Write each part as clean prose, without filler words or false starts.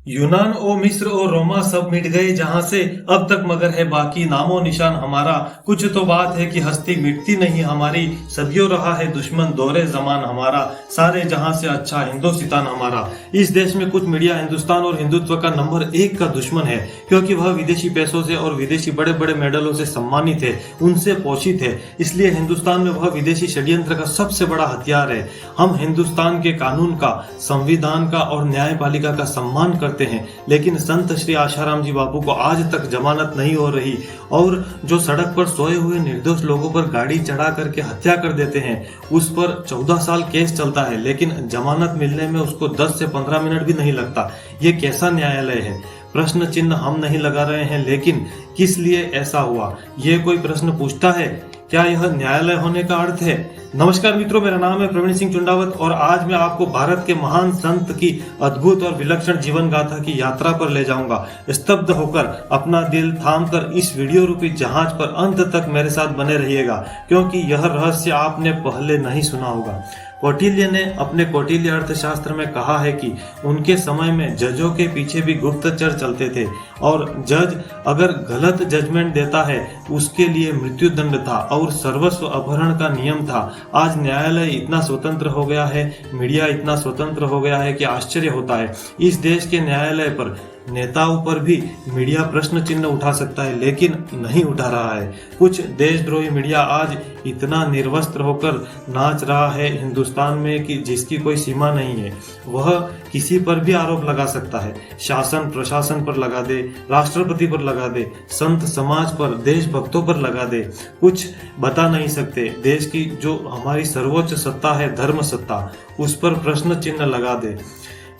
यूनान और मिस्र और रोमा सब मिट गए जहां से अब तक मगर है बाकी नामो निशान हमारा। कुछ तो बात है कि हस्ती मिटती नहीं हमारी, सदियों रहा है दुश्मन दौरे जमान हमारा। सारे जहां से अच्छा हिंदुस्तान हमारा। इस देश में कुछ मीडिया हिंदुस्तान और हिंदुत्व का नंबर 1 का दुश्मन है, क्योंकि वह विदेशी पैसों से और विदेशी बड़े बड़े मेडलों से सम्मानित है, उनसे पोषित है। इसलिए हिंदुस्तान में वह विदेशी षड्यंत्र का सबसे बड़ा हथियार है। हम हिंदुस्तान के कानून का, संविधान का और न्यायपालिका का सम्मान करते हैं, लेकिन संत श्री आशाराम जी बापू को आज तक जमानत नहीं हो रही। और जो सड़क पर सोए हुए निर्दोष लोगों पर गाड़ी चढ़ा करके हत्या कर देते हैं, उस पर 14 साल केस चलता है, लेकिन जमानत मिलने में उसको 10 से 15 मिनट भी नहीं लगता। ये कैसा न्यायालय है? प्रश्न चिन्ह हम नहीं लगा रहे हैं, लेकिन किस लिए ऐसा हुआ, ये कोई प्रश्न पूछता है? क्या यह न्यायालय होने का अर्थ है? नमस्कार मित्रों, मेरा नाम है प्रवीण सिंह चुंडावत और आज मैं आपको भारत के महान संत की अद्भुत और विलक्षण जीवन गाथा की यात्रा पर ले जाऊंगा। स्तब्ध होकर अपना दिल थाम कर इस वीडियो रूपी जहाज पर अंत तक मेरे साथ बने रहिएगा, क्योंकि यह रहस्य आपने पहले नहीं सुना होगा। कौटिल्य ने अपने कौटिल्य अर्थशास्त्र में कहा है कि उनके समय में जजों के पीछे भी गुप्तचर चलते थे और जज अगर गलत जजमेंट देता है उसके लिए मृत्यु दंड था और सर्वस्व अपहरण का नियम था। आज न्यायालय इतना स्वतंत्र हो गया है, मीडिया इतना स्वतंत्र हो गया है कि आश्चर्य होता है। इस देश के न्यायालय पर, नेताओं पर भी मीडिया प्रश्न चिन्ह उठा सकता है, लेकिन नहीं उठा रहा है। कुछ देशद्रोही मीडिया आज इतना निर्वस्त्र होकर नाच रहा है हिंदुस्तान में कि जिसकी कोई सीमा नहीं है। वह किसी पर भी आरोप लगा सकता है, शासन प्रशासन पर लगा दे, राष्ट्रपति पर लगा दे, संत समाज पर, देशभक्तों पर लगा दे। कुछ बता नहीं सकते। देश की जो हमारी सर्वोच्च सत्ता है, धर्म सत्ता, उस पर प्रश्न चिन्ह लगा दे।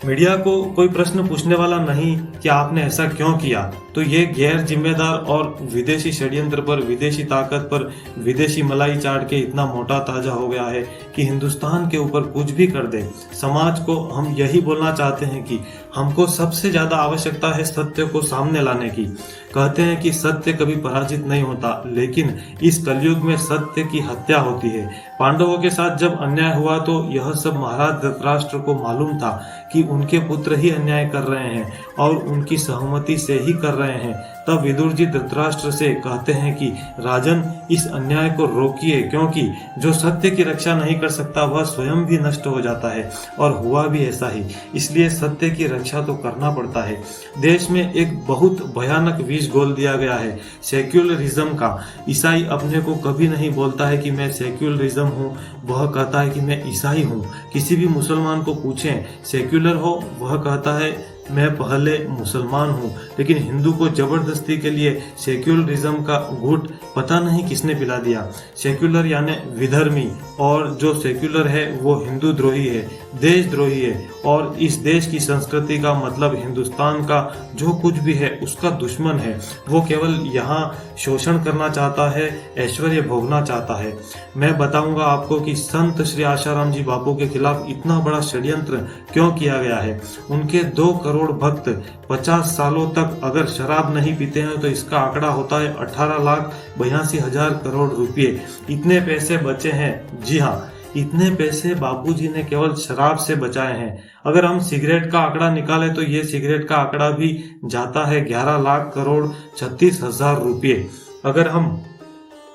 मीडिया को कोई प्रश्न पूछने वाला नहीं कि आपने ऐसा क्यों किया, तो ये गैर जिम्मेदार और विदेशी षड्यंत्र पर, विदेशी ताकत पर, विदेशी मलाई चाट के इतना मोटा ताजा हो गया है कि हिंदुस्तान के ऊपर कुछ भी कर दे। समाज को हम यही बोलना चाहते हैं कि हमको सबसे ज्यादा आवश्यकता है सत्य को सामने लाने की। कहते हैं कि सत्य कभी पराजित नहीं होता, लेकिन इस कलयुग में सत्य की हत्या होती है। पांडवों के साथ जब अन्याय हुआ तो यह सब महाराज धृतराष्ट्र को मालूम था कि उनके पुत्र ही अन्याय कर रहे हैं और उनकी सहमति से ही कर रहे हैं। तब विदुर जी धृतराष्ट्र से कहते हैं कि राजन, इस अन्याय को रोकिए, क्योंकि जो सत्य की रक्षा नहीं कर सकता वह स्वयं भी नष्ट हो जाता है। और हुआ भी ऐसा ही, इसलिए सत्य की रक्षा तो करना पड़ता है। देश में एक बहुत भयानक विष घोल दिया गया है, सेक्युलरिज्म का। ईसाई अपने को कभी नहीं बोलता है कि मैं सेक्युलरिज्म हूँ, वह कहता है कि मैं ईसाई हूँ। किसी भी मुसलमान को पूछें सेक्युलर हो, वह कहता है मैं पहले मुसलमान हूँ। लेकिन हिंदू को जबरदस्ती के लिए सेक्युलरिज्म का घूंट पता नहीं किसने पिला दिया। सेक्युलर यानी विधर्मी, और जो सेक्युलर है वो हिंदू द्रोही है, देशद्रोही है, और इस देश की संस्कृति का मतलब हिंदुस्तान का जो कुछ भी है उसका दुश्मन है। वो केवल यहाँ शोषण करना चाहता है, ऐश्वर्य भोगना चाहता है। मैं बताऊंगा आपको कि संत श्री आशाराम जी बापू के खिलाफ इतना बड़ा षड्यंत्र क्यों किया गया है। उनके 2 करोड़ भक्त 50 सालों तक अगर शराब नहीं पीते हैं तो इसका आंकड़ा होता है 18,82,000 करोड़ रुपये। इतने पैसे बचे हैं। जी हाँ, इतने पैसे बापूजी ने केवल शराब से बचाए हैं। अगर हम सिगरेट का आंकड़ा निकालें तो ये सिगरेट का आंकड़ा भी जाता है 11,36,000 रुपये। अगर हम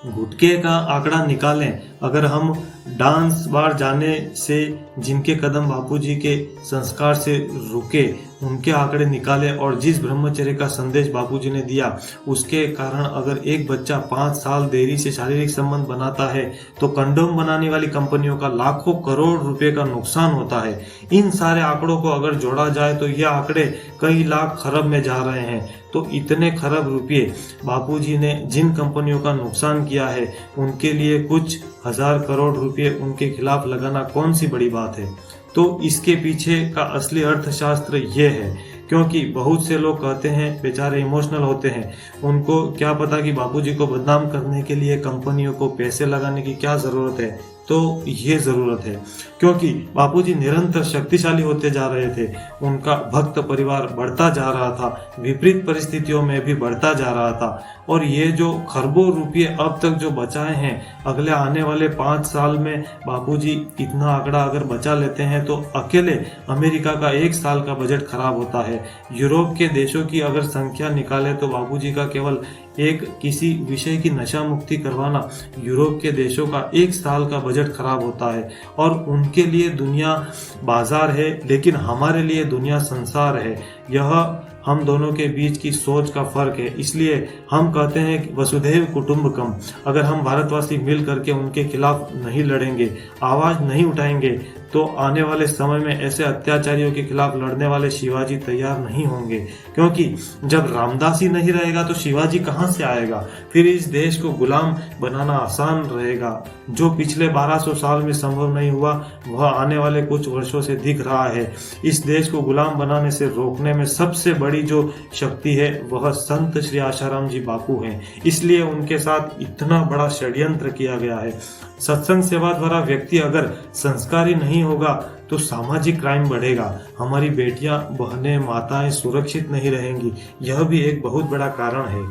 गुटखे का आंकड़ा निकालें, अगर हम डांस बार जाने से जिनके कदम बापूजी के संस्कार से रुके उनके आंकड़े निकाले और जिस ब्रह्मचर्य का संदेश बापूजी ने दिया उसके कारण अगर एक बच्चा 5 साल देरी से शारीरिक संबंध बनाता है तो कंडोम बनाने वाली कंपनियों का लाखों करोड़ रुपए का नुकसान होता है। इन सारे आंकड़ों को अगर जोड़ा जाए तो ये आंकड़े कई लाख खरब में जा रहे हैं। तो इतने खरब रुपये बापूजी ने जिन कंपनियों का नुकसान किया है उनके लिए कुछ 1000 करोड़ रुपये उनके खिलाफ लगाना कौन सी बड़ी बात है। तो इसके पीछे का असली अर्थशास्त्र ये है, क्योंकि बहुत से लोग कहते हैं, बेचारे इमोशनल होते हैं, उनको क्या पता कि बापूजी को बदनाम करने के लिए कंपनियों को पैसे लगाने की क्या जरूरत है। तो ये जरूरत है, क्योंकि बापूजी निरंतर शक्तिशाली होते जा रहे थे, उनका भक्त परिवार बढ़ता जा रहा था, विपरीत परिस्थितियों में भी बढ़ता जा रहा था और ये जो खरबों रुपये अब तक जो बचाए हैं, अगले आने वाले 5 साल में बापूजी इतना आंकड़ा अगर बचा लेते हैं तो अकेले अमेरिका का 1 साल का बजट खराब होता है। यूरोप के देशों की अगर संख्या निकाले तो बापूजी का केवल एक किसी विषय की नशा मुक्ति करवाना यूरोप के देशों का 1 साल का बजट खराब होता है। और उनके लिए दुनिया बाजार है, लेकिन हमारे लिए दुनिया संसार है। यह हम दोनों के बीच की सोच का फर्क है। इसलिए हम कहते हैं कि वसुधैव कुटुंबकम। अगर हम भारतवासी मिल करके उनके खिलाफ नहीं लड़ेंगे, आवाज नहीं उठाएंगे, तो आने वाले समय में ऐसे अत्याचारियों के खिलाफ लड़ने वाले शिवाजी तैयार नहीं होंगे। क्योंकि जब रामदास ही नहीं रहेगा तो शिवाजी कहां से आएगा। फिर इस देश को गुलाम बनाना आसान रहेगा। जो पिछले 1200 साल में संभव नहीं हुआ, वह आने वाले कुछ वर्षों से दिख रहा है। इस देश को गुलाम बनाने से रोकने में सबसे बड़ी जो शक्ति है वह संत श्री आशाराम जी बापू हैं। इसलिए उनके साथ इतना बड़ा षड्यंत्र किया गया है। सत्संग सेवा द्वारा व्यक्ति अगर संस्कारी नहीं होगा तो सामाजिक क्राइम बढ़ेगा। हमारी बेटियां, बहनें, माताएं सुरक्षित नहीं रहेंगी। यह भी एक बहुत बड़ा कारण है।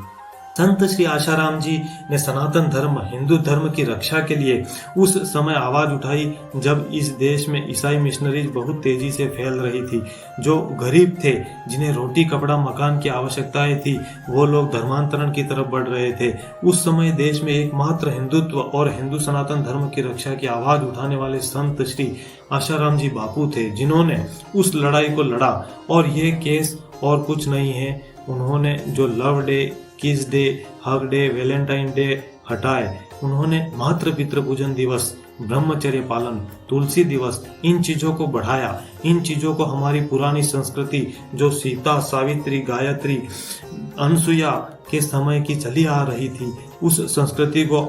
संत श्री आशाराम जी ने सनातन धर्म, हिंदू धर्म की रक्षा के लिए उस समय आवाज उठाई जब इस देश में ईसाई मिशनरीज बहुत तेजी से फैल रही थी। जो गरीब थे, जिन्हें रोटी, कपड़ा, मकान की आवश्यकताएं थी, वो लोग धर्मांतरण की तरफ बढ़ रहे थे। उस समय देश में एकमात्र हिंदुत्व और हिंदू सनातन धर्म की रक्षा की आवाज उठाने वाले संत श्री आशाराम जी बापू थे, जिन्होंने उस लड़ाई को लड़ा। और ये केस और कुछ नहीं है। उन्होंने जो लव डे, किस day, hug day, Valentine day हटाए, उन्होंने मातृ पितृ पूजन दिवस, ब्रह्मचर्य पालन, तुलसी दिवस, इन चीजों को बढ़ाया। इन चीजों को हमारी पुरानी संस्कृति जो सीता, सावित्री, गायत्री, अनसुया के समय की चली आ रही थी, उस संस्कृति को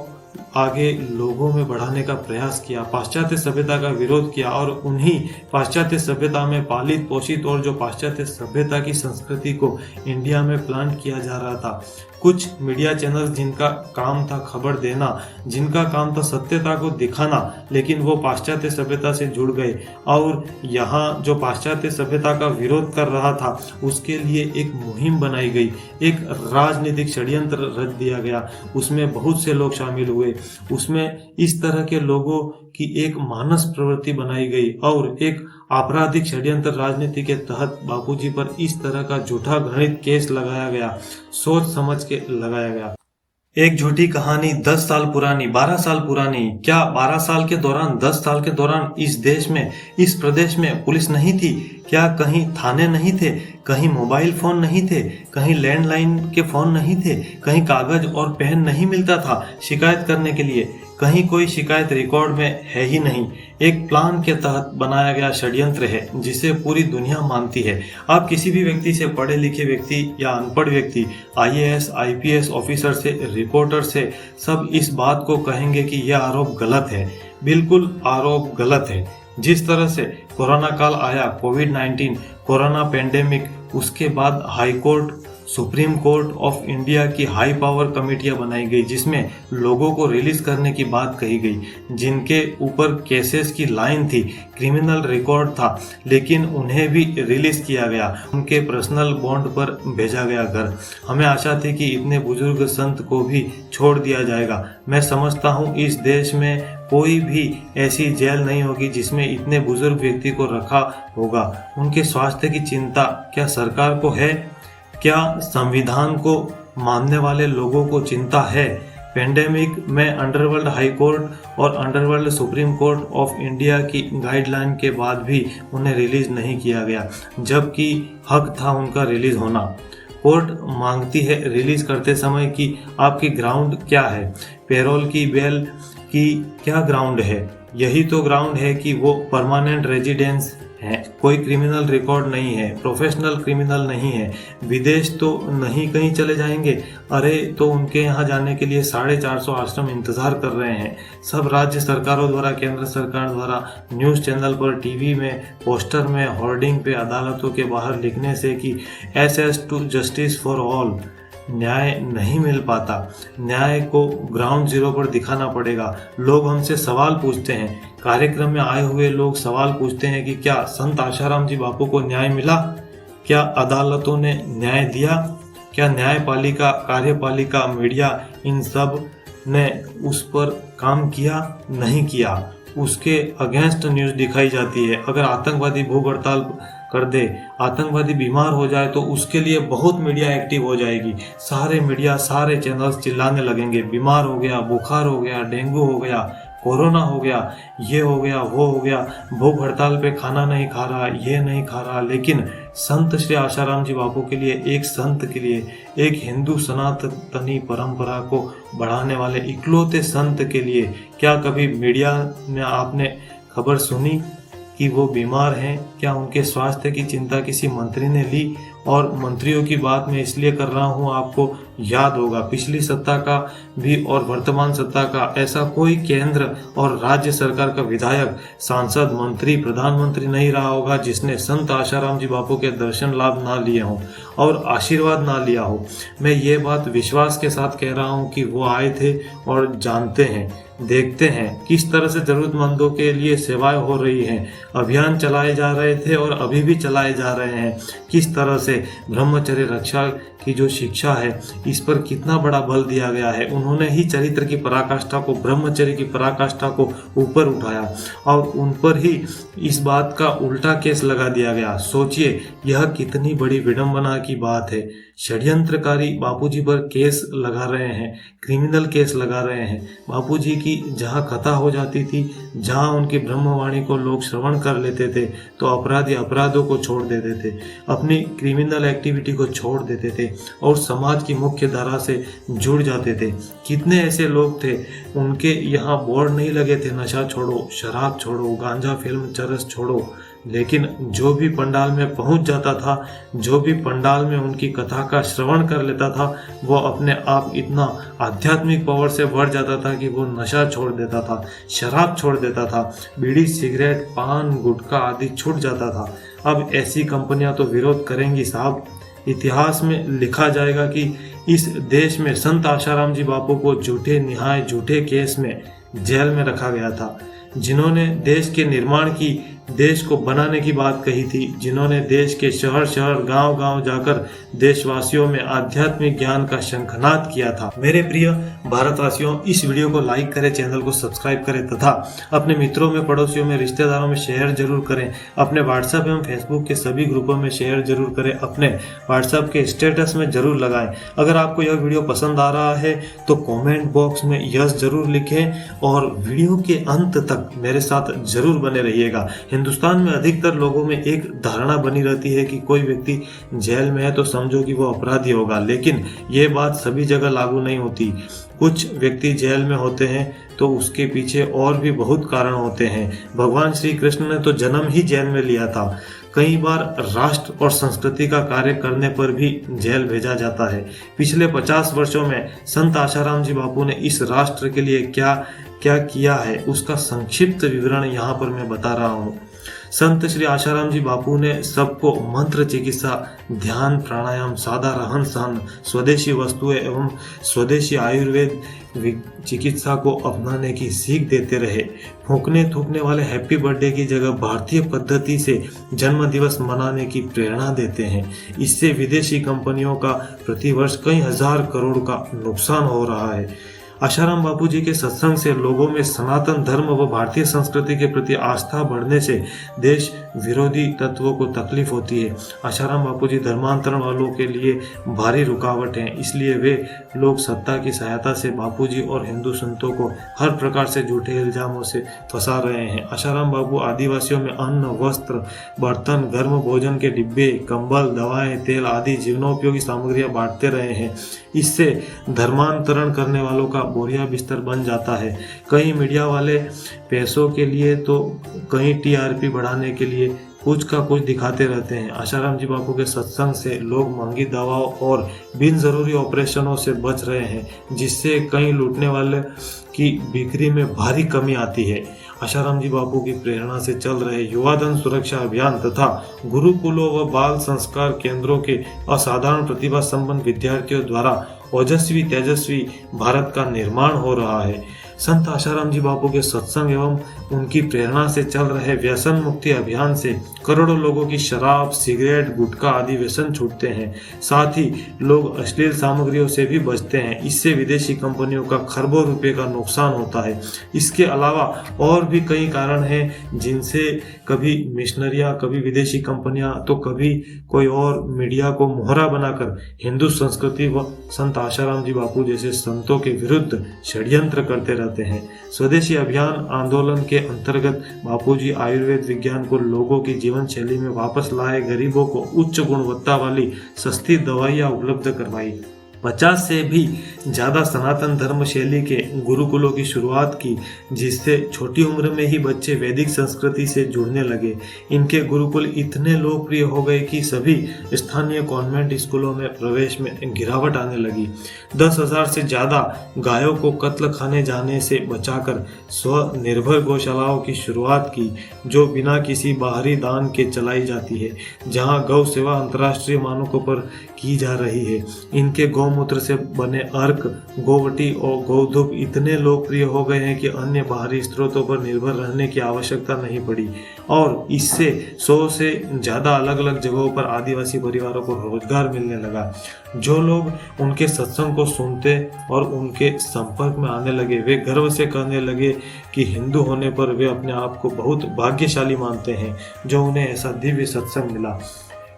आगे लोगों में बढ़ाने का प्रयास किया। पाश्चात्य सभ्यता का विरोध किया और उन्हीं पाश्चात्य सभ्यता में पालित पोषित और जो पाश्चात्य सभ्यता की संस्कृति को इंडिया में प्लांट किया जा रहा था। कुछ मीडिया चैनल्स जिनका काम था खबर देना, जिनका काम था सत्यता को दिखाना, लेकिन वो पाश्चात्य सभ्यता से जुड़ गए और यहाँ जो पाश्चात्य सभ्यता का विरोध कर रहा था उसके लिए एक मुहिम बनाई गई, एक राजनीतिक षड्यंत्र रच दिया गया। उसमें बहुत से लोग शामिल हुए। उसमें इस तरह के लोगों की एक मानस प्रवृत्ति बनाई गई और एक आपराधिक षड्यंत्र राजनीति के तहत बापूजी पर इस तरह का झूठा घृणित केस लगाया गया, सोच समझ के लगाया गया। एक झूठी कहानी 10 साल पुरानी, 12 साल पुरानी। क्या 12 साल के दौरान, 10 साल के दौरान इस देश में, इस प्रदेश में पुलिस नहीं थी? क्या कहीं थाने नहीं थे? कहीं मोबाइल फोन नहीं थे? कहीं लैंडलाइन के फोन नहीं थे? कहीं कागज और पेन नहीं मिलता था शिकायत करने के लिए? कहीं कोई शिकायत रिकॉर्ड में है ही नहीं। एक प्लान के तहत बनाया गया षड्यंत्र है जिसे पूरी दुनिया मानती है। आप किसी भी व्यक्ति से, पढ़े लिखे व्यक्ति या अनपढ़ व्यक्ति, IAS, IPS ऑफिसर से, रिपोर्टर से, सब इस बात को कहेंगे कि यह आरोप गलत है। बिल्कुल आरोप गलत है। जिस तरह से कोरोना काल आया, कोविड-19, कोरोना पेंडेमिक, उसके बाद high court, supreme court of India की हाई पावर कमेटियां बनाई गई जिसमें लोगों को रिलीज करने की बात कही गई, जिनके ऊपर केसेस की लाइन थी, क्रिमिनल रिकॉर्ड था, लेकिन उन्हें भी रिलीज किया गया, उनके पर्सनल बॉन्ड पर भेजा गया घर। हमें आशा थी कि इतने बुजुर्ग संत को भी छोड़ दिया जाएगा। मैं समझता हूँ इस देश में कोई भी ऐसी जेल नहीं होगी जिसमें इतने बुजुर्ग व्यक्ति को रखा होगा। उनके स्वास्थ्य की चिंता क्या सरकार को है? क्या संविधान को मानने वाले लोगों को चिंता है? पेंडेमिक में अंडरवर्ल्ड हाई कोर्ट और underworld supreme court of India की गाइडलाइन के बाद भी उन्हें रिलीज नहीं किया गया, जबकि हक था उनका रिलीज होना। कोर्ट मांगती है रिलीज करते समय कि आपकी ग्राउंड क्या है, पैरोल की, बेल की क्या ग्राउंड है? यही तो ग्राउंड है कि वो परमानेंट रेजिडेंस है, कोई क्रिमिनल रिकॉर्ड नहीं है, प्रोफेशनल क्रिमिनल नहीं है, विदेश तो नहीं कहीं चले जाएंगे। अरे तो उनके यहाँ जाने के लिए 450 आश्रम इंतजार कर रहे हैं। सब राज्य सरकारों द्वारा, केंद्र सरकार द्वारा न्यूज़ चैनल पर, टीवी में, पोस्टर में, होर्डिंग पे, अदालतों के बाहर लिखने से कि SS to justice for all, न्याय नहीं मिल पाता। न्याय को ग्राउंड जीरो पर दिखाना पड़ेगा। लोग हमसे सवाल पूछते हैं, कार्यक्रम में आए हुए लोग सवाल पूछते हैं कि क्या संत आशाराम जी बापू को न्याय मिला? क्या अदालतों ने न्याय दिया? क्या न्यायपालिका, कार्यपालिका, मीडिया इन सब ने उस पर काम किया? नहीं किया। उसके अगेंस्ट न्यूज़ दिखाई जाती है। अगर आतंकवादी भूख हड़ताल कर दे, आतंकवादी बीमार हो जाए तो उसके लिए बहुत मीडिया एक्टिव हो जाएगी। सारे मीडिया, सारे चैनल्स चिल्लाने लगेंगे, बीमार हो गया, बुखार हो गया, डेंगू हो गया, कोरोना हो गया, ये हो गया, वो हो गया, भूख हड़ताल पे खाना नहीं खा रहा, ये नहीं खा रहा। लेकिन संत श्री आशाराम जी बापू के लिए, एक संत के लिए, एक हिंदू सनातनी परंपरा को बढ़ाने वाले इकलौते संत के लिए क्या कभी मीडिया में आपने खबर सुनी कि वो बीमार हैं? क्या उनके स्वास्थ्य की चिंता किसी मंत्री ने ली? और मंत्रियों की बात मैं इसलिए कर रहा हूँ, आपको याद होगा पिछली सत्ता का भी और वर्तमान सत्ता का ऐसा कोई केंद्र और राज्य सरकार का विधायक, सांसद, मंत्री, प्रधानमंत्री नहीं रहा होगा जिसने संत आशाराम जी बापू के दर्शन लाभ ना लिए हों और आशीर्वाद ना लिया हो। मैं ये बात विश्वास के साथ कह रहा हूँ कि वो आए थे और जानते हैं, देखते हैं किस तरह से जरूरतमंदों के लिए सेवाएं हो रही हैं। अभियान चलाए जा रहे थे और अभी भी चलाए जा रहे हैं। किस तरह से ब्रह्मचर्य रक्षा की जो शिक्षा है, इस पर कितना बड़ा बल दिया गया है। उन्होंने ही चरित्र की पराकाष्ठा को, ब्रह्मचर्य की पराकाष्ठा को ऊपर उठाया और उन पर ही इस बात का उल्टा केस लगा दिया गया। सोचिए, यह कितनी बड़ी विडंबना की बात है। षड्यंत्रकारी बापूजी पर केस लगा रहे हैं, क्रिमिनल केस लगा रहे हैं। बापूजी की जहां कथा हो जाती थी, जहां उनकी ब्रह्मवाणी को लोग श्रवण कर लेते थे, तो अपराधी अपराधों को छोड़ देते थे, अपनी क्रिमिनल एक्टिविटी को छोड़ देते थे और समाज की मुख्य धारा से जुड़ जाते थे। कितने ऐसे लोग थे, उनके यहाँ बोर्ड नहीं लगे थे, नशा छोड़ो, शराब छोड़ो, गांजा, फिल्म, चरस छोड़ो। लेकिन जो भी पंडाल में पहुंच जाता था, जो भी पंडाल में उनकी कथा का श्रवण कर लेता था, वो अपने आप इतना आध्यात्मिक पावर से भर जाता था कि वो नशा छोड़ देता था, शराब छोड़ देता था, बीड़ी, सिगरेट, पान, गुटखा आदि छूट जाता था। अब ऐसी कंपनियां तो विरोध करेंगी साहब। इतिहास में लिखा जाएगा कि इस देश में संत आशाराम जी बापू को झूठे निहाय झूठे केस में जेल में रखा गया था। जिन्होंने देश के निर्माण की, देश को बनाने की बात कही थी, जिन्होंने देश के शहर शहर, गांव गांव जाकर देशवासियों में आध्यात्मिक ज्ञान का शंखनाद किया था। मेरे प्रिय भारतवासियों, इस वीडियो को लाइक करें, चैनल को सब्सक्राइब करें तथा अपने मित्रों में, पड़ोसियों में, रिश्तेदारों में शेयर जरूर करें। अपने व्हाट्सएप एवं फेसबुक के सभी ग्रुपों में शेयर जरूर करें। अपने व्हाट्सएप के स्टेटस में जरूर लगाएं। अगर आपको यह वीडियो पसंद आ रहा है तो कॉमेंट बॉक्स में यस जरूर लिखें और वीडियो के अंत तक मेरे साथ जरूर बने रहिएगा। हिंदुस्तान में अधिकतर लोगों में एक धारणा बनी रहती है कि कोई व्यक्ति जेल में है तो समझो कि वो अपराधी होगा, लेकिन ये बात सभी जगह लागू नहीं होती। कुछ व्यक्ति जेल में होते हैं तो उसके पीछे और भी बहुत कारण होते हैं। भगवान श्री कृष्ण ने तो जन्म ही जेल में लिया था। कई बार राष्ट्र और संस्कृति का कार्य करने पर भी जेल भेजा जाता है। पिछले 50 वर्षों में संत आशाराम जी बापू ने इस राष्ट्र के लिए क्या क्या किया है, उसका संक्षिप्त विवरण यहाँ पर मैं बता रहा हूँ। संत श्री आशाराम जी बापू ने सबको मंत्र चिकित्सा, ध्यान, प्राणायाम, सादा रहन सहन, स्वदेशी वस्तुएं एवं स्वदेशी आयुर्वेद चिकित्सा को अपनाने की सीख देते रहे। फूंकने थूकने वाले हैप्पी बर्थडे की जगह भारतीय पद्धति से जन्म दिवस मनाने की प्रेरणा देते हैं। इससे विदेशी कंपनियों का प्रतिवर्ष कई हजार करोड़ का नुकसान हो रहा है। आशाराम बापू जी के सत्संग से लोगों में सनातन धर्म व भारतीय संस्कृति के प्रति आस्था बढ़ने से देश विरोधी तत्वों को तकलीफ होती है। आशाराम बापू जी धर्मांतरण वालों के लिए भारी रुकावट हैं, इसलिए वे लोग सत्ता की सहायता से बापू जी और हिंदू संतों को हर प्रकार से झूठे इल्जामों से फंसा रहे हैं। आशाराम बापू आदिवासियों में अन्न, वस्त्र, बर्तन, गर्म भोजन के डिब्बे, कंबल, दवाएं, तेल आदि जीवनोपयोगी सामग्रियां बांटते रहे हैं। इससे धर्मांतरण करने वालों का बोरिया बिस्तर बन जाता है। कई मीडिया वाले पैसों के लिए तो कहीं टीआरपी बढ़ाने के लिए कुछ का कुछ दिखाते रहते हैं। आशाराम जी बापू के सत्संग से लोग महंगी दवाओं और बिन जरूरी ऑपरेशनों से बच रहे हैं, जिससे कई लूटने वाले की बिक्री में भारी कमी आती है। आशाराम जी बापू की प्रेरणा से चल रहे युवाधन सुरक्षा अभियान तथा गुरुकुलों व बाल संस्कार केंद्रों के असाधारण प्रतिभा संपन्न विद्यार्थियों द्वारा ओजस्वी तेजस्वी भारत का निर्माण हो रहा है। संत आशाराम जी बापू के सत्संग एवं उनकी प्रेरणा से चल रहे व्यसन मुक्ति अभियान से करोड़ों लोगों की शराब, सिगरेट, गुटखा आदि व्यसन छूटते हैं। साथ ही लोग अश्लील सामग्रियों से भी बचते हैं। इससे विदेशी कंपनियों का खरबों रुपए का नुकसान होता है। इसके अलावा और भी कई कारण हैं जिनसे कभी मिशनरियां, कभी विदेशी कंपनियां, तो कभी कोई और मीडिया को मोहरा बनाकर हिंदू संस्कृति व संत आशाराम जी बापू जैसे संतों के विरुद्ध षड्यंत्र करते रहते हैं। स्वदेशी अभियान आंदोलन के अंतर्गत बापूजी आयुर्वेद विज्ञान को लोगों की जीवन शैली में वापस लाए, गरीबों को उच्च गुणवत्ता वाली सस्ती दवाइयां उपलब्ध करवाई। 50 से भी ज्यादा सनातन धर्म शैली के गुरुकुलों की शुरुआत की, जिससे छोटी उम्र में ही बच्चे वैदिक संस्कृति से जुड़ने लगे। इनके गुरुकुल इतने लोकप्रिय हो गए कि सभी स्थानीय कॉन्वेंट स्कूलों में प्रवेश में गिरावट आने लगी। 10,000 से ज्यादा गायों को कत्ल खाने जाने से बचाकर स्वनिर्भर गौशालाओं की शुरुआत की, जो बिना किसी बाहरी दान के चलाई जाती है, जहां गौ सेवा अंतर्राष्ट्रीय मानकों पर की जा रही है। इनके गौमूत्र से बने अर्क, गोवटी और गौधूप इतने लोकप्रिय हो गए हैं कि अन्य बाहरी स्रोतों पर निर्भर रहने की आवश्यकता नहीं पड़ी और इससे 100 से ज्यादा अलग अलग जगहों पर आदिवासी परिवारों को रोजगार मिलने लगा। जो लोग उनके सत्संग को सुनते और उनके संपर्क में आने लगे, वे गर्व से कहने लगे कि हिंदू होने पर वे अपने आप को बहुत भाग्यशाली मानते हैं जो उन्हें ऐसा दिव्य सत्संग मिला।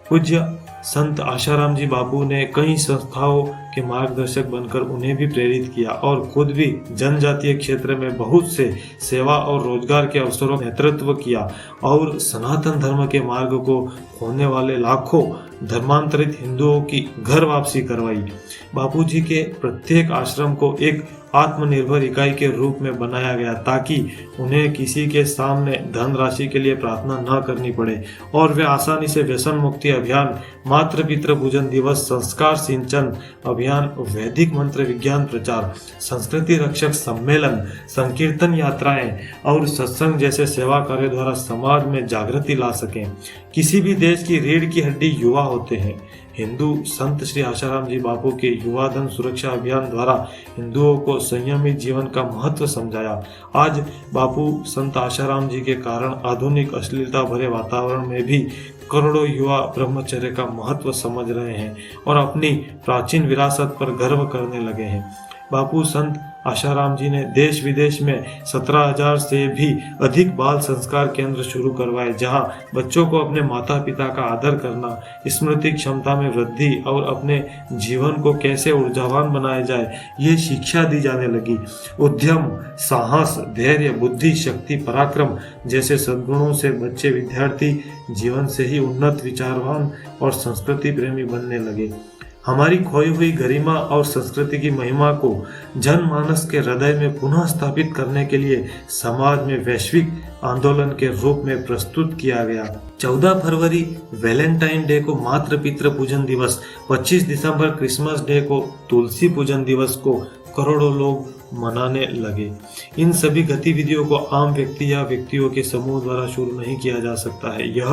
पूज्य संत आशाराम जी बापू ने कई संस्थाओं के मार्गदर्शक बनकर उन्हें भी प्रेरित किया और खुद भी जनजातीय क्षेत्र में बहुत से सेवा और रोजगार के अवसरों का नेतृत्व किया और सनातन धर्म के मार्ग को खोने वाले लाखों धर्मांतरित हिंदुओं की घर वापसी करवाई। बापूजी के प्रत्येक आश्रम को एक आत्मनिर्भर इकाई के रूप में बनाया गया ताकि उन्हें किसी के सामने धनराशि के लिए प्रार्थना न करनी पड़े और वे आसानी से व्यसन मुक्ति अभियान, मातृ पितृ पूजन दिवस, संस्कार सिंचन अभियान, वैदिक मंत्र विज्ञान प्रचार, संस्कृति रक्षक सम्मेलन, संकीर्तन यात्राएं और सत्संग जैसे सेवा कार्य द्वारा समाज में जागृति ला सकें। किसी भी देश की रीढ़ की हड्डी युवा होते हैं। हिंदू संत श्री आशाराम जी बापू के युवा धन सुरक्षा अभियान द्वारा हिंदुओं को संयमित जीवन का महत्व समझाया। आज बापू संत आशाराम जी के कारण आधुनिक अश्लीलता भरे वातावरण में भी करोड़ों युवा ब्रह्मचर्य का महत्व समझ रहे हैं और अपनी प्राचीन विरासत पर गर्व करने लगे हैं। बापू संत आशाराम जी ने देश विदेश में 17,000 से भी अधिक बाल संस्कार केंद्र शुरू करवाए, जहां बच्चों को अपने माता पिता का आदर करना, स्मृति क्षमता में वृद्धि और अपने जीवन को कैसे ऊर्जावान बनाया जाए ये शिक्षा दी जाने लगी। उद्यम, साहस, धैर्य, बुद्धि, शक्ति, पराक्रम जैसे सद्गुणों से बच्चे विद्यार्थी जीवन से ही उन्नत, विचारवान और संस्कृति प्रेमी बनने लगे। हमारी खोई हुई गरिमा और संस्कृति की महिमा को जनमानस के हृदय में पुनः स्थापित करने के लिए समाज में वैश्विक आंदोलन के रूप में प्रस्तुत किया गया। 14 फरवरी वैलेंटाइन डे को मातृ पितृ पूजन दिवस, 25 दिसंबर क्रिसमस डे को तुलसी पूजन दिवस को करोड़ों लोग मनाने लगे। इन सभी गतिविधियों को आम व्यक्ति या व्यक्तियों के समूह द्वारा शुरू नहीं किया जा सकता है। यह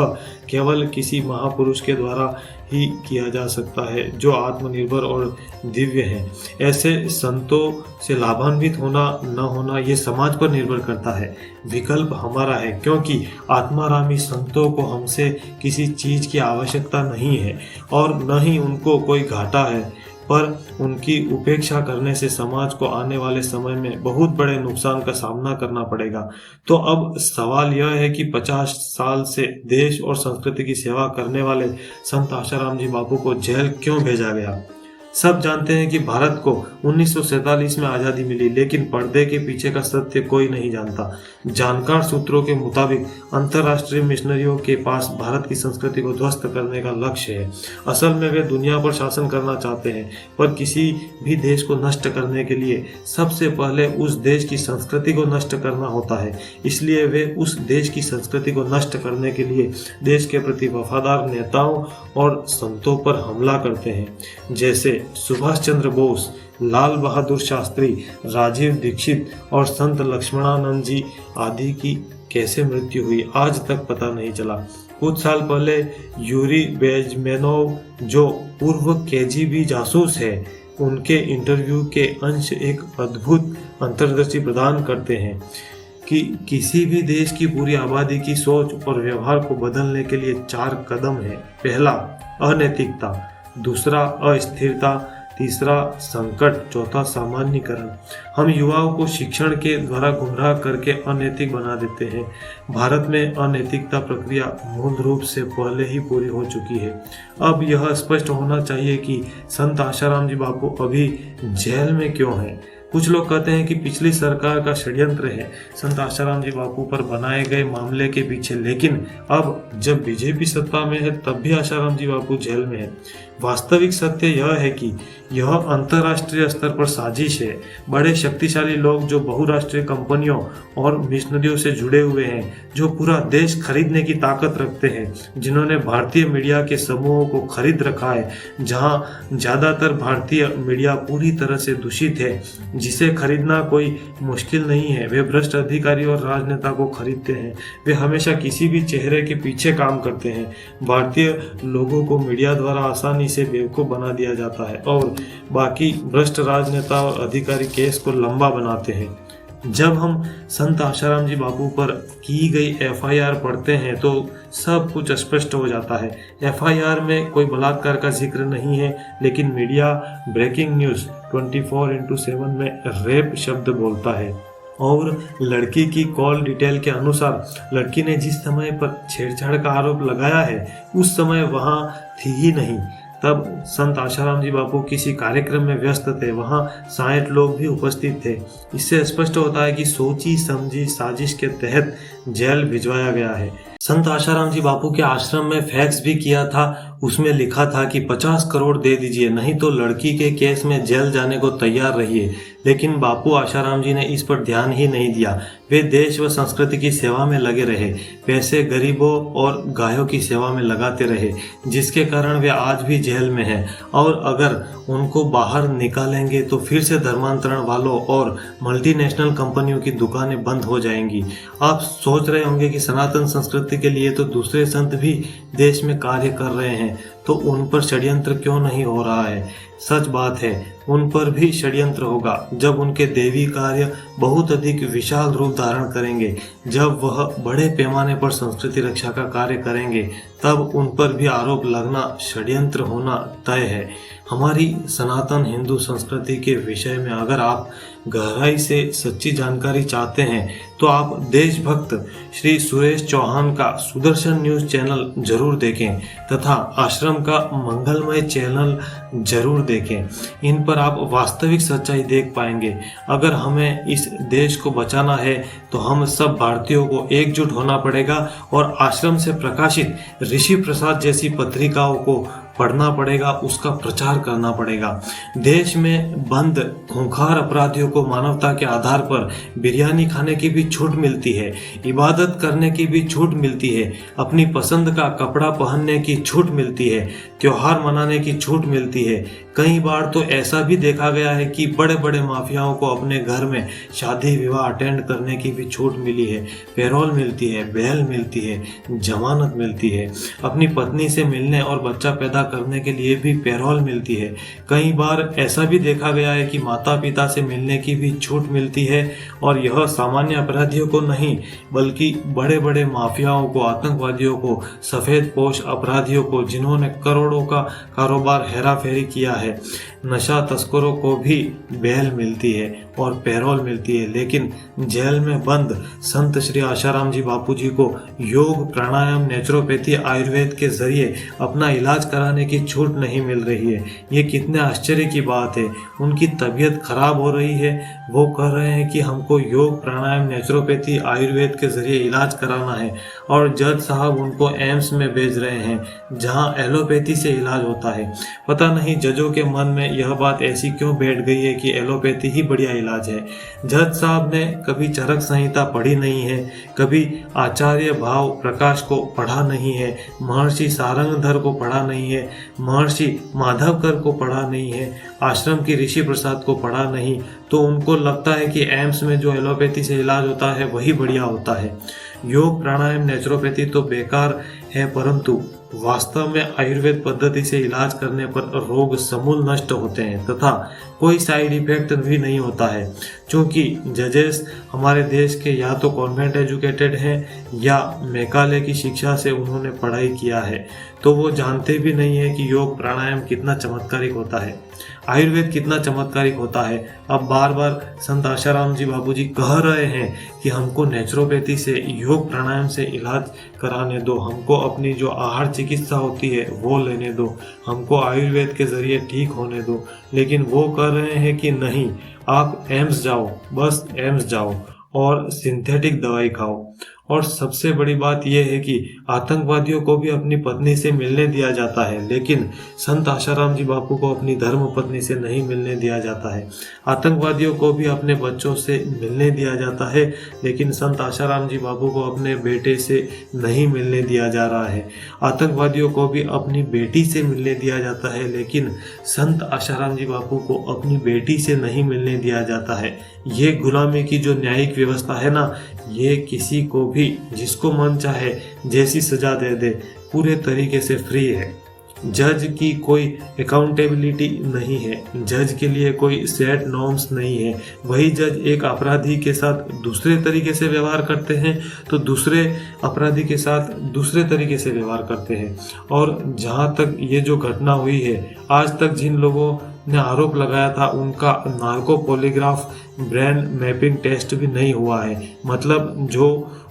केवल किसी महापुरुष के द्वारा ही किया जा सकता है जो आत्मनिर्भर और दिव्य हैं। ऐसे संतों से लाभान्वित होना न होना ये समाज पर निर्भर करता है। विकल्प हमारा है, क्योंकि आत्मारामी संतों को हमसे किसी चीज की आवश्यकता नहीं है और न ही उनको कोई घाटा है, पर उनकी उपेक्षा करने से समाज को आने वाले समय में बहुत बड़े नुकसान का सामना करना पड़ेगा। तो अब सवाल यह है कि 50 साल से देश और संस्कृति की सेवा करने वाले संत आशाराम जी बापू को जेल क्यों भेजा गया? सब जानते हैं कि भारत को 1947 में आजादी मिली, लेकिन पर्दे के पीछे का सत्य कोई नहीं जानता। जानकार सूत्रों के मुताबिक अंतर्राष्ट्रीय मिशनरियों के पास भारत की संस्कृति को ध्वस्त करने का लक्ष्य है। असल में वे दुनिया पर शासन करना चाहते हैं, पर किसी भी देश को नष्ट करने के लिए सबसे पहले उस देश की संस्कृति को नष्ट करना होता है। इसलिए वे उस देश की संस्कृति को नष्ट करने के लिए देश के प्रति वफादार नेताओं और संतों पर हमला करते हैं, जैसे सुभाष चंद्र बोस, लाल बहादुर शास्त्री, राजीव दीक्षित और संत लक्ष्मणानंद जी आदि की कैसे मृत्यु हुई आज तक पता नहीं चला। कुछ साल पहले यूरी बेजमेनोव, जो पूर्व केजीबी जासूस है, उनके इंटरव्यू के अंश एक अद्भुत अंतर्दृष्टि प्रदान करते हैं कि किसी भी देश की पूरी आबादी की सोच और व्यवहार को बदलने के लिए 4 कदम है। पहला, अनैतिकता। दूसरा, अस्थिरता। तीसरा, संकट। चौथा, सामान्यीकरण। हम युवाओं को शिक्षण के द्वारा गुमराह करके अनैतिक बना देते हैं। भारत में अनैतिकता प्रक्रिया मूल रूप से पहले ही पूरी हो चुकी है। अब यह स्पष्ट होना चाहिए कि संत आशाराम जी बापू अभी जेल में क्यों हैं। कुछ लोग कहते हैं कि पिछली सरकार का षड्यंत्र है संत आशाराम जी बापू पर बनाए गए मामले के पीछे, लेकिन अब जब बीजेपी सत्ता में है तब भी आशाराम जी बापू जेल में है। वास्तविक सत्य यह है कि यह अंतर्राष्ट्रीय स्तर पर साजिश है। बड़े शक्तिशाली लोग जो बहुराष्ट्रीय कंपनियों और मिशनरियों से जुड़े हुए हैं, जो पूरा देश खरीदने की ताकत रखते हैं, जिन्होंने भारतीय मीडिया के समूहों को खरीद रखा है, जहां ज्यादातर भारतीय मीडिया पूरी तरह से दूषित है, जिसे खरीदना कोई मुश्किल नहीं है। वे भ्रष्ट अधिकारी और राजनेता को खरीदते हैं। वे हमेशा किसी भी चेहरे के पीछे काम करते हैं। भारतीय लोगों को मीडिया द्वारा आसानी से बेवकूफ बना दिया जाता है और बाकी भ्रष्ट राजनेता और अधिकारी केस को लंबा बनाते हैं। जब हम संत आशाराम जी बापू पर की गई एफआईआर पढ़ते हैं तो सब कुछ स्पष्ट हो जाता है। एफआईआर में कोई बलात्कार का जिक्र नहीं है, लेकिन मीडिया ब्रेकिंग न्यूज 24/7 में रेप शब्द बोलता है। और लड़की की कॉल डिटेल के अनुसार लड़की ने जिस समय पर छेड़छाड़ का आरोप लगाया है उस समय वहां थी ही नहीं। तब संत आशाराम जी बापू किसी कार्यक्रम में व्यस्त थे, वहां 60 लोग भी उपस्थित थे। इससे स्पष्ट होता है कि सोची समझी साजिश के तहत जेल भिजवाया गया है। संत आशाराम जी बापू के आश्रम में फैक्स भी किया था। उसमें लिखा था कि 50 करोड़ दे दीजिए, नहीं तो लड़की के केस में जेल जाने को तैयार रहिए। लेकिन बापू आशाराम जी ने इस पर ध्यान ही नहीं दिया। वे देश व संस्कृति की सेवा में लगे रहे, पैसे गरीबों और गायों की सेवा में लगाते रहे, जिसके कारण वे आज भी जेल में हैं। और अगर उनको बाहर निकालेंगे तो फिर से धर्मांतरण वालों और मल्टीनेशनल कंपनियों की दुकानें बंद हो जाएंगी। आप सोच रहे होंगे कि सनातन संस्कृति के लिए तो दूसरे संत भी देश में कार्य कर रहे हैं, तो उन पर षड्यंत्र क्यों नहीं हो रहा है। सच बात है, उन पर भी षड्यंत्र होगा जब उनके देवी कार्य बहुत अधिक विशाल रूप धारण करेंगे, जब वह बड़े पैमाने पर संस्कृति रक्षा का कार्य करेंगे, तब उन पर भी आरोप लगना, षड्यंत्र होना तय है। हमारी सनातन हिंदू संस्कृति के विषय में अगर आप गहराई से सच्ची जानकारी चाहते हैं तो आप देशभक्त श्री सुरेश चौहान का सुदर्शन न्यूज चैनल जरूर देखें तथा आश्रम का मंगलमय चैनल जरूर देखें। इन पर आप वास्तविक सच्चाई देख पाएंगे। अगर हमें इस देश को बचाना है तो हम सब भारतीयों को एकजुट होना पड़ेगा और आश्रम से प्रकाशित ऋषि प्रसाद जैसी पत्रिकाओं को पढ़ना पड़ेगा, उसका प्रचार करना पड़ेगा। देश में बंद खूंखार अपराधियों को मानवता के आधार पर बिरयानी खाने की भी छूट मिलती है, इबादत करने की भी छूट मिलती है, अपनी पसंद का कपड़ा पहनने की छूट मिलती है, त्योहार मनाने की छूट मिलती है। कई बार तो ऐसा भी देखा गया है कि बड़े बड़े माफियाओं को अपने घर में शादी विवाह अटेंड करने की भी छूट मिली है, पैरोल मिलती है, बेल मिलती है, जमानत मिलती है। अपनी पत्नी से मिलने और बच्चा पैदा करने के लिए भी पैरोल मिलती है। कई बार ऐसा भी देखा गया है कि माता पिता से मिलने की भी छूट मिलती है। और यह सामान्य अपराधियों को नहीं बल्कि बड़े बड़े माफियाओं को, आतंकवादियों को, सफेद पोश अपराधियों को, जिन्होंने करोड़ों का कारोबार हेरा फेरी किया है, नशा तस्करों को भी बेल मिलती है और पैरोल मिलती है। लेकिन जेल में बंद संत श्री आशाराम जी बापू जी को योग, प्राणायाम, नेचुरोपैथी, आयुर्वेद के जरिए अपना इलाज कराने की छूट नहीं मिल रही है। ये कितने आश्चर्य की बात है। उनकी तबीयत खराब हो रही है, वो कह रहे हैं कि हमको योग, प्राणायाम, नेचुरोपैथी, आयुर्वेद के जरिए इलाज कराना है, और जज साहब उनको एम्स में भेज रहे हैं जहां एलोपैथी से इलाज होता है। पता नहीं जजों के मन में यह बात ऐसी क्यों बैठ गई है कि एलोपैथी ही बढ़िया इलाज है। जज साहब ने कभी चरक संहिता पढ़ी नहीं है, कभी आचार्य भाव प्रकाश को पढ़ा नहीं है, महर्षि सारंगधर को पढ़ा नहीं है, महर्षि माधवकर को पढ़ा नहीं है, आश्रम की ऋषि प्रसाद को पढ़ा नहीं। तो उनको लगता है कि एम्स में जो एलोपैथी से इलाज होता है वही बढ़िया होता है। योग, प्राणायाम, नेचुरोपैथी तो बेकार है, परंतु वास्तव में आयुर्वेद पद्धति से इलाज करने पर रोग समूल नष्ट होते हैं तथा कोई साइड इफेक्ट भी नहीं होता है। क्योंकि जजेस हमारे देश के या तो कॉन्वेंट एजुकेटेड हैं या मेकाले की शिक्षा से उन्होंने पढ़ाई किया है, तो वो जानते भी नहीं है कि योग प्राणायाम कितना चमत्कारिक होता है, आयुर्वेद कितना चमत्कारिक होता है। अब बार बार संत आशाराम जी बापू जी कह रहे हैं कि हमको नेचुरोपैथी से, योग प्राणायाम से इलाज कराने दो, हमको अपनी जो आहार चिकित्सा होती है वो लेने दो, हमको आयुर्वेद के जरिए ठीक होने दो। लेकिन वो कह रहे हैं कि नहीं, आप एम्स जाओ, बस एम्स जाओ और सिंथेटिक दवाई खाओ। और सबसे बड़ी बात यह है कि आतंकवादियों को भी अपनी पत्नी से मिलने दिया जाता है, लेकिन संत आशाराम जी बापू को अपनी धर्म पत्नी से नहीं मिलने दिया जाता है। आतंकवादियों को भी अपने बच्चों से मिलने दिया जाता है, लेकिन संत आशाराम जी बापू को अपने बेटे से नहीं मिलने दिया जा रहा है। आतंकवादियों को भी अपनी बेटी से मिलने दिया जाता है, लेकिन संत आशाराम जी बापू को अपनी बेटी से नहीं मिलने दिया जाता है। ये गुलामी की जो न्यायिक व्यवस्था है ना, ये किसी को भी जिसको मन चाहे जैसी सजा दे दे, पूरे तरीके से फ्री है। जज की कोई अकाउंटेबिलिटी नहीं है, जज के लिए कोई सेट नॉर्म्स नहीं है। वही जज एक अपराधी के साथ दूसरे तरीके से व्यवहार करते हैं तो दूसरे अपराधी के साथ दूसरे तरीके से व्यवहार करते हैं। और जहाँ तक ये जो घटना हुई है, आज तक जिन लोगों ने आरोप लगाया था उनका narco polygraph brain mapping test भी नहीं हुआ है। मतलब जो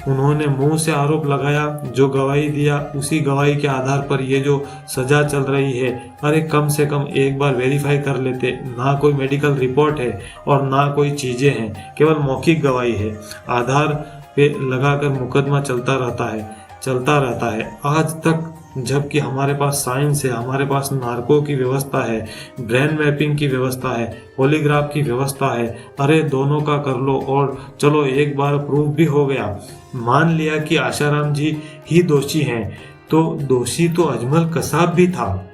उन्होंने मुंह से आरोप लगाया, जो गवाही दिया, उसी गवाही के आधार पर ये जो सजा चल रही है, अरे कम से कम एक बार वेरीफाई कर लेते। ना कोई मेडिकल रिपोर्ट है और ना कोई चीजें हैं, केवल मौखिक गवाही है, आधार पे लगाकर मुकदमा चलता रहता है आज तक। जबकि हमारे पास साइंस है, हमारे पास नार्को की व्यवस्था है, ब्रेन मैपिंग की व्यवस्था है, पॉलीग्राफ की व्यवस्था है। अरे दोनों का कर लो और चलो एक बार प्रूफ भी हो गया, मान लिया कि आशाराम जी ही दोषी हैं, तो दोषी तो अजमल कसाब भी था,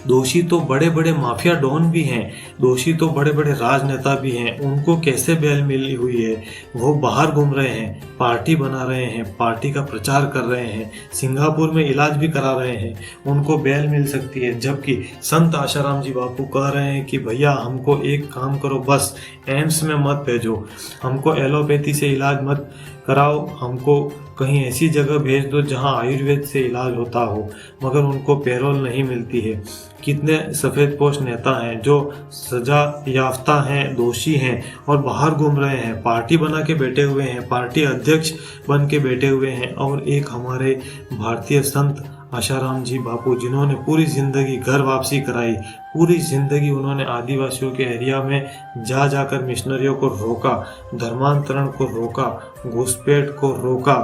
दोषी तो बड़े बड़े माफिया डॉन भी हैं, दोषी तो बड़े बड़े राजनेता भी हैं। उनको कैसे बेल मिली हुई है? वो बाहर घूम रहे हैं, पार्टी बना रहे हैं, पार्टी का प्रचार कर रहे हैं, सिंगापुर में इलाज भी करा रहे हैं, उनको बेल मिल सकती है। जबकि संत आशाराम जी बापू कह रहे हैं कि भैया हमको एक काम करो, बस एम्स में मत भेजो, हमको एलोपैथी से इलाज मत कराओ, हमको कहीं ऐसी जगह भेज दो जहां आयुर्वेद से इलाज होता हो। मगर उनको पैरोल नहीं मिलती है। कितने सफ़ेदपोश नेता हैं जो सजा याफ्ता हैं, दोषी हैं और बाहर घूम रहे हैं, पार्टी बना के बैठे हुए हैं, पार्टी अध्यक्ष बन के बैठे हुए हैं। और एक हमारे भारतीय संत आशाराम जी बापू, जिन्होंने पूरी जिंदगी घर वापसी कराई, पूरी जिंदगी उन्होंने आदिवासियों के एरिया में जाकर मिशनरियों को रोका, धर्मांतरण को रोका, घुसपैठ को रोका।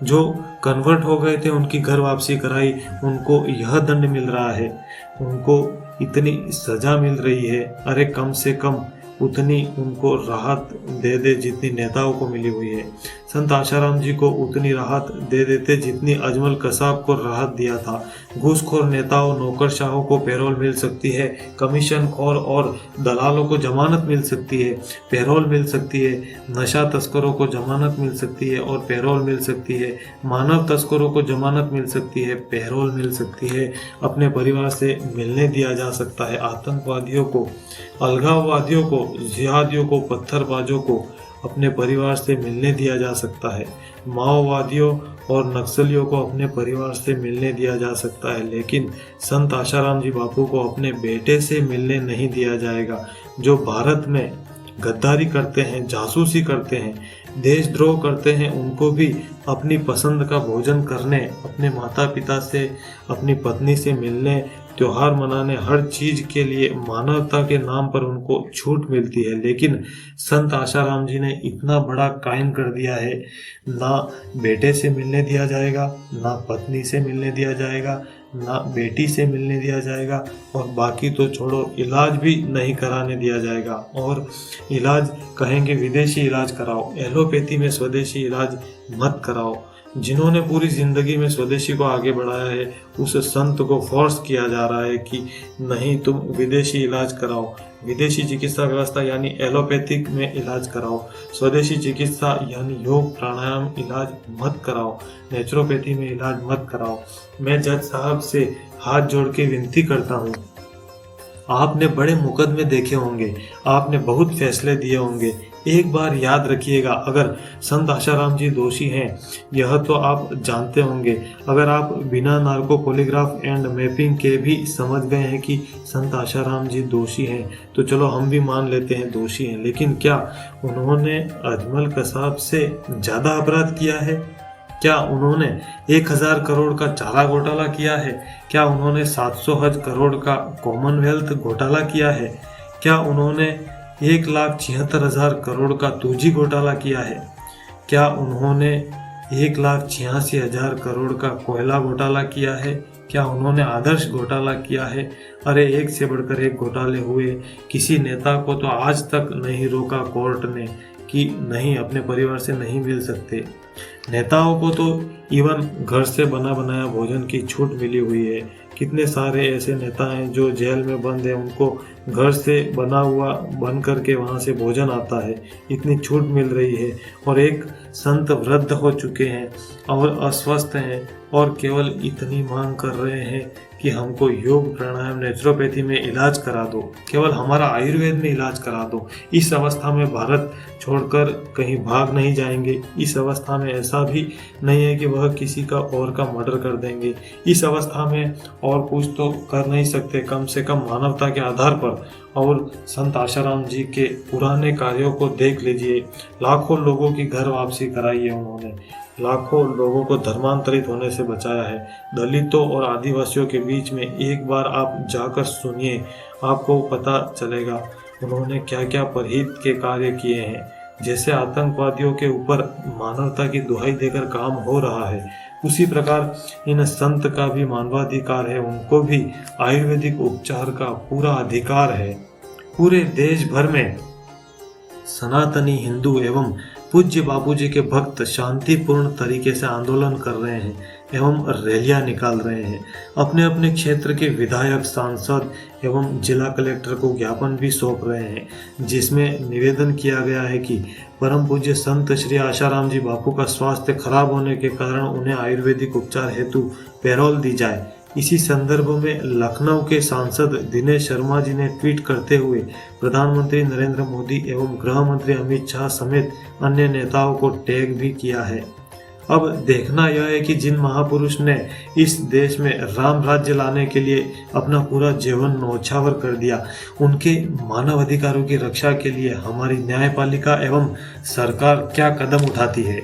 जो कन्वर्ट हो गए थे उनकी घर वापसी कराई, उनको यह दंड मिल रहा है, उनको इतनी सजा मिल रही है। अरे कम से कम उतनी उनको राहत दे दे जितनी नेताओं को मिली हुई है। संत आशाराम जी को उतनी राहत दे देते जितनी अजमल कसाब को राहत दिया था। घूसखोर नेताओं, नौकरशाहों को पैरोल मिल सकती है, कमीशन खोर और दलालों को जमानत मिल सकती है, पैरोल मिल सकती है, नशा तस्करों को जमानत मिल सकती है और पैरोल मिल सकती है, मानव तस्करों को जमानत मिल सकती है, पैरोल मिल सकती है, अपने परिवार से मिलने दिया जा सकता है। आतंकवादियों को, अलगाववादियों को, जिहादियों को, पत्थरबाजों को अपने परिवार से मिलने दिया जा सकता है। माओवादियों और नक्सलियों को अपने परिवार से मिलने दिया जा सकता है, लेकिन संत आशाराम जी बापू को अपने बेटे से मिलने नहीं दिया जाएगा। जो भारत में गद्दारी करते हैं, जासूसी करते हैं, देशद्रोह करते हैं, उनको भी अपनी पसंद का भोजन करने, अपने माता पिता से, अपनी पत्नी से मिलने, त्योहार मनाने, हर चीज के लिए मानवता के नाम पर उनको छूट मिलती है। लेकिन संत आशाराम जी ने इतना बड़ा कायम कर दिया है, ना बेटे से मिलने दिया जाएगा, ना पत्नी से मिलने दिया जाएगा, ना बेटी से मिलने दिया जाएगा, और बाकी तो छोड़ो, इलाज भी नहीं कराने दिया जाएगा। और इलाज कहेंगे विदेशी इलाज कराओ, एलोपैथी में स्वदेशी इलाज मत कराओ। जिन्होंने पूरी जिंदगी में स्वदेशी को आगे बढ़ाया है, उस संत को फोर्स किया जा रहा है कि नहीं, तुम विदेशी इलाज कराओ, विदेशी चिकित्सा व्यवस्था यानी एलोपैथिक में इलाज कराओ, स्वदेशी चिकित्सा यानी योग प्राणायाम इलाज मत कराओ, नेचुरोपैथी में इलाज मत कराओ। मैं जज साहब से हाथ जोड़ के विनती करता हूँ, आपने बड़े मुकदमे देखे होंगे, आपने बहुत फैसले दिए होंगे, एक बार याद रखिएगा, अगर संत आशाराम जी दोषी हैं, यह तो आप जानते होंगे। अगर आप बिना नार्को पॉलीग्राफ एंड मैपिंग के भी समझ गए हैं कि संत आशाराम जी दोषी हैं, तो चलो हम भी मान लेते हैं दोषी हैं। लेकिन क्या उन्होंने अजमल कसाब से ज़्यादा अपराध किया है? क्या उन्होंने 1000 करोड़ का चारा घोटाला किया है? क्या उन्होंने 700 करोड़ का कॉमनवेल्थ घोटाला किया है? क्या उन्होंने 1,76,000 करोड़ का 2G घोटाला किया है? क्या उन्होंने 1,86,000 करोड़ का कोयला घोटाला किया है? क्या उन्होंने आदर्श घोटाला किया है? अरे एक से बढ़कर एक घोटाले हुए। किसी नेता को तो आज तक नहीं रोका कोर्ट ने कि नहीं, अपने परिवार से नहीं मिल सकते। नेताओं को तो इवन घर से बना बनाया भोजन की छूट मिली हुई है। कितने सारे ऐसे नेता हैं जो जेल में बंद हैं, उनको घर से बना हुआ बन करके वहाँ से भोजन आता है, इतनी छूट मिल रही है। और एक संत वृद्ध हो चुके हैं और अस्वस्थ हैं और केवल इतनी मांग कर रहे हैं कि हमको योग प्राणायाम नेचुरोपैथी में इलाज करा दो, केवल हमारा आयुर्वेद में इलाज करा दो। इस अवस्था में भारत छोड़कर कहीं भाग नहीं जाएंगे। इस अवस्था में ऐसा भी नहीं है कि वह किसी का और का मर्डर कर देंगे। इस अवस्था में और कुछ तो कर नहीं सकते, कम से कम मानवता के आधार पर। और संत आशाराम जी के पुराने कार्यों को देख लीजिए, लाखों लोगों की घर वापसी कराई है उन्होंने, लाखों लोगों को धर्मांतरित होने से बचाया है। दलितों और आदिवासियों के बीच में एक बार आप जाकर सुनिए, आपको पता चलेगा उन्होंने क्या क्या परहित के कार्य किए हैं। जैसे आतंकवादियों के ऊपर मानवता की दुहाई देकर काम हो रहा है, उसी प्रकार इन संत का भी मानवाधिकार है, उनको भी आयुर्वेदिक उपचार का पूरा अधिकार है। पूरे देश भर में सनातनी हिंदू एवं पूज्य बापूजी के भक्त शांतिपूर्ण तरीके से आंदोलन कर रहे हैं एवं रैलियां निकाल रहे हैं। अपने अपने क्षेत्र के विधायक, सांसद एवं जिला कलेक्टर को ज्ञापन भी सौंप रहे हैं, जिसमें निवेदन किया गया है कि परम पूज्य संत श्री आशाराम जी बापू का स्वास्थ्य खराब होने के कारण उन्हें आयुर्वेदिक उपचार हेतु पैरोल दी जाए। इसी संदर्भ में लखनऊ के सांसद दिनेश शर्मा जी ने ट्वीट करते हुए प्रधानमंत्री नरेंद्र मोदी एवं गृह मंत्री अमित शाह समेत अन्य नेताओं को टैग भी किया है। अब देखना यह है कि जिन महापुरुष ने इस देश में राम राज्य लाने के लिए अपना पूरा जीवन न्यौछावर कर दिया, उनके मानव अधिकारों की रक्षा के लिए हमारी न्यायपालिका एवं सरकार क्या कदम उठाती है।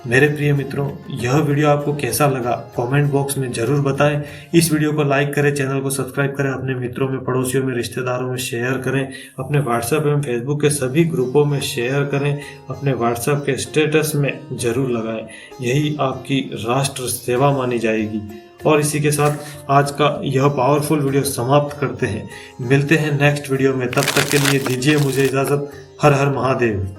मेरे प्रिय मित्रों, यह वीडियो आपको कैसा लगा कमेंट बॉक्स में जरूर बताएं। इस वीडियो को लाइक करें, चैनल को सब्सक्राइब करें, अपने मित्रों में, पड़ोसियों में, रिश्तेदारों में शेयर करें, अपने व्हाट्सएप एवं फेसबुक के सभी ग्रुपों में शेयर करें, अपने व्हाट्सएप के स्टेटस में जरूर लगाएं। यही आपकी राष्ट्र सेवा मानी जाएगी। और इसी के साथ आज का यह पावरफुल वीडियो समाप्त करते हैं। मिलते हैं नेक्स्ट वीडियो में, तब तक के लिए दीजिए मुझे इजाजत। हर हर महादेव।